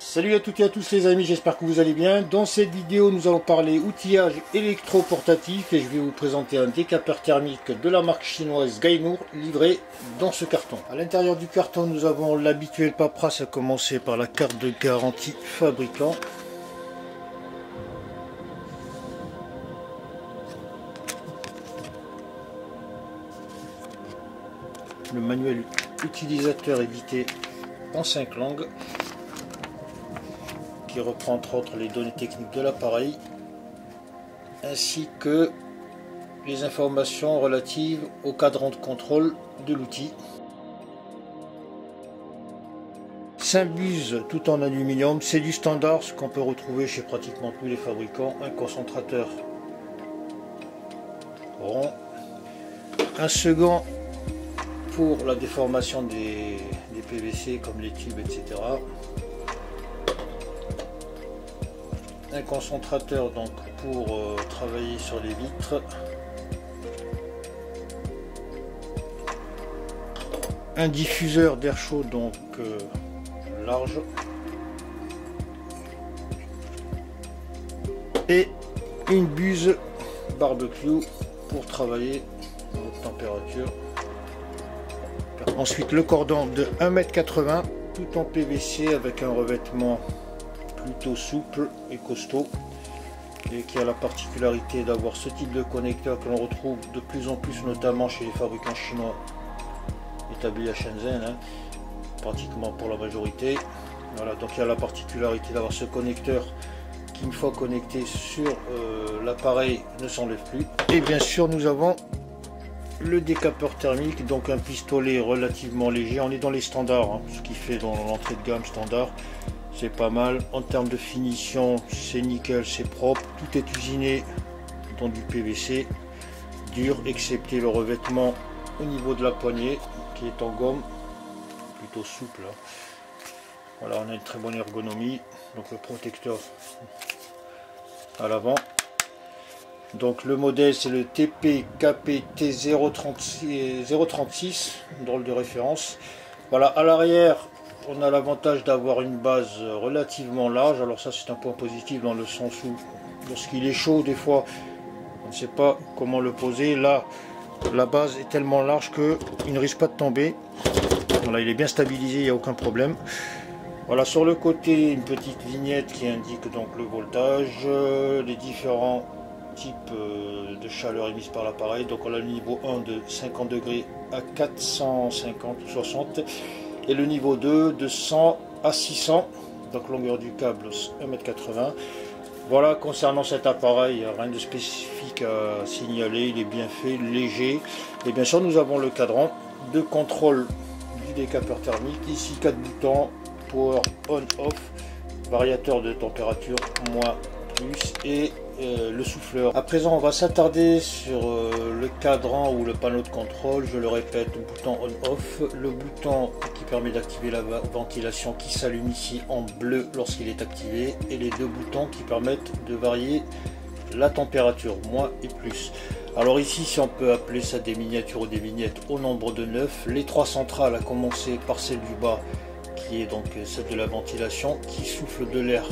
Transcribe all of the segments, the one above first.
Salut à toutes et à tous les amis, j'espère que vous allez bien. Dans cette vidéo, nous allons parler outillage électro-portatif et je vais vous présenter un décapeur thermique de la marque chinoise Gainour livré dans ce carton. À l'intérieur du carton, nous avons l'habituel paperasse à commencer par la carte de garantie fabricant. Le manuel utilisateur édité en 5 langues qui reprend entre autres les données techniques de l'appareil ainsi que les informations relatives au cadran de contrôle de l'outil. Symbiose tout en aluminium, c'est du standard, ce qu'on peut retrouver chez pratiquement tous les fabricants. Un concentrateur rond, un second pour la déformation des PVC comme les tubes, etc. Un concentrateur donc pour travailler sur les vitres. Un diffuseur d'air chaud donc large. Et une buse barbecue pour travailler à haute température. Ensuite le cordon de 1,80 m tout en PVC avec un revêtement plutôt souple et costaud et qui a la particularité d'avoir ce type de connecteur que l'on retrouve de plus en plus notamment chez les fabricants chinois établis à Shenzhen, pratiquement pour la majorité. Voilà, donc il y a la particularité d'avoir ce connecteur qui une fois connecté sur l'appareil ne s'enlève plus. Et bien sûr nous avons le décapeur thermique, donc un pistolet relativement léger. On est dans les standards, ce qui fait dans l'entrée de gamme standard. C'est pas mal. En termes de finition, c'est nickel, c'est propre. Tout est usiné dans du PVC dur, excepté le revêtement au niveau de la poignée qui est en gomme, plutôt souple. Voilà, on a une très bonne ergonomie. Donc le protecteur à l'avant. Donc le modèle c'est le TPKPT 036, drôle de référence. Voilà, à l'arrière on a l'avantage d'avoir une base relativement large. Alors ça c'est un point positif dans le sens où lorsqu'il est chaud des fois on ne sait pas comment le poser. Là la base est tellement large qu'il ne risque pas de tomber. Voilà, il est bien stabilisé, il n'y a aucun problème. Voilà, sur le côté une petite vignette qui indique donc le voltage, les différents type de chaleur émise par l'appareil. Donc on a le niveau 1 de 50 degrés à 450 ou 60 et le niveau 2 de 100 à 600, donc longueur du câble 1,80 m. Voilà, concernant cet appareil, rien de spécifique à signaler, il est bien fait, léger. Et bien sûr nous avons le cadran de contrôle du décapeur thermique, ici 4 boutons, power on off, variateur de température, moins, plus, et le souffleur. À présent on va s'attarder sur le cadran ou le panneau de contrôle. Je le répète, le bouton on off, le bouton qui permet d'activer la ventilation qui s'allume ici en bleu lorsqu'il est activé, et les deux boutons qui permettent de varier la température, moins et plus. Alors ici, si on peut appeler ça des miniatures ou des vignettes au nombre de 9, les trois centrales à commencer par celle du bas qui est donc celle de la ventilation qui souffle de l'air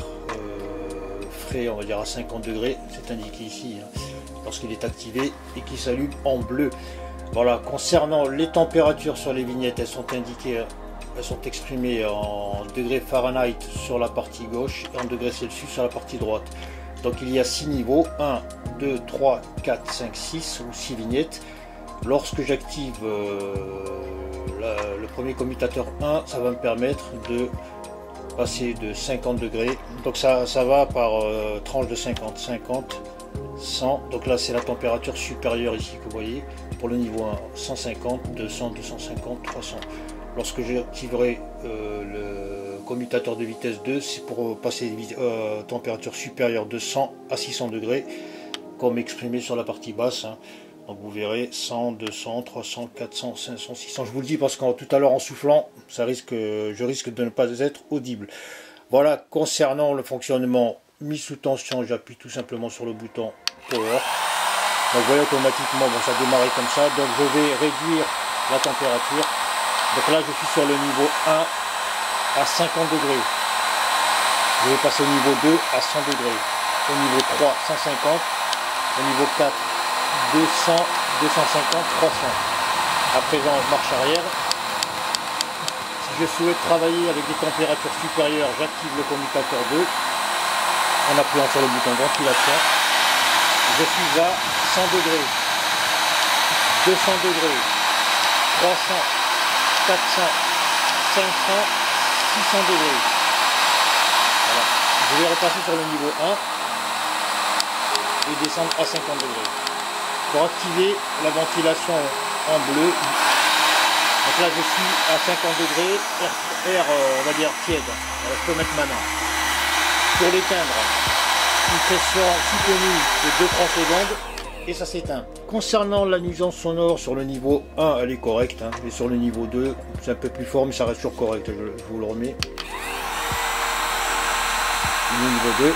on va dire à 50 degrés, c'est indiqué ici lorsqu'il est activé, et qui s'allume en bleu. Voilà, concernant les températures sur les vignettes, elles sont indiquées, elles sont exprimées en degrés Fahrenheit sur la partie gauche et en degrés Celsius sur la partie droite. Donc il y a 6 niveaux, 1, 2, 3, 4, 5, 6 ou 6 vignettes. Lorsque j'active le premier commutateur 1, ça va me permettre de passer de 50 degrés, donc ça va par tranche de 50, 50, 100, donc là c'est la température supérieure ici que vous voyez, pour le niveau 1, 150, 200, 250, 300. Lorsque j'activerai le commutateur de vitesse 2, c'est pour passer température supérieure de 100 à 600 degrés, comme exprimé sur la partie basse. Donc vous verrez 100, 200, 300, 400, 500, 600. Je vous le dis parce que tout à l'heure en soufflant, je risque de ne pas être audible. Voilà, concernant le fonctionnement mis sous tension, j'appuie tout simplement sur le bouton Power. Donc vous voyez automatiquement, bon, ça démarre comme ça. Donc je vais réduire la température. Donc là je suis sur le niveau 1 à 50 degrés. Je vais passer au niveau 2 à 100 degrés. Au niveau 3, 150. Au niveau 4, 200, 250, 300. À présent, marche arrière. Si je souhaite travailler avec des températures supérieures, j'active le commutateur 2 en appuyant sur le bouton ventilation. Je suis à 100 degrés, 200 degrés, 300, 400, 500, 600 degrés. Voilà. Je vais repasser sur le niveau 1 et descendre à 50 degrés. Pour activer la ventilation en bleu, donc là je suis à 50 degrés, air on va dire tiède. Alors, je peux mettre ma main. Pour l'éteindre, une pression soutenue de 2-3 secondes et ça s'éteint. Concernant la nuisance sonore, sur le niveau 1 elle est correcte, hein, et sur le niveau 2 c'est un peu plus fort mais ça reste toujours correct, je vous le remets. Le niveau 2.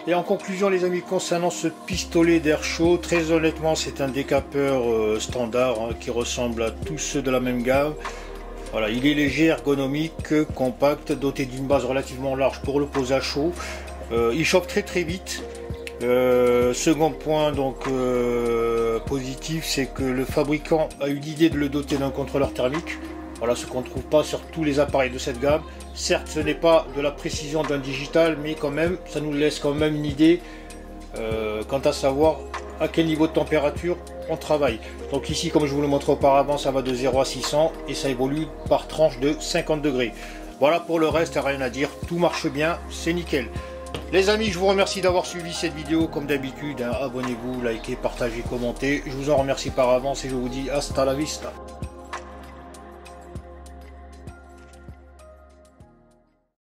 Et en conclusion les amis, concernant ce pistolet d'air chaud, très honnêtement c'est un décapeur standard hein, qui ressemble à tous ceux de la même gamme. Voilà, il est léger, ergonomique, compact, doté d'une base relativement large pour le posage chaud. Il chauffe très vite. Second point donc positif, c'est que le fabricant a eu l'idée de le doter d'un contrôleur thermique. Voilà, ce qu'on ne trouve pas sur tous les appareils de cette gamme. Certes, ce n'est pas de la précision d'un digital, mais quand même, ça nous laisse quand même une idée quant à savoir à quel niveau de température on travaille. Donc ici, comme je vous le montre auparavant, ça va de 0 à 600 et ça évolue par tranche de 50 degrés. Voilà, pour le reste, rien à dire. Tout marche bien, c'est nickel. Les amis, je vous remercie d'avoir suivi cette vidéo. Comme d'habitude, hein, abonnez-vous, likez, partagez, commentez. Je vous en remercie par avance et je vous dis hasta la vista.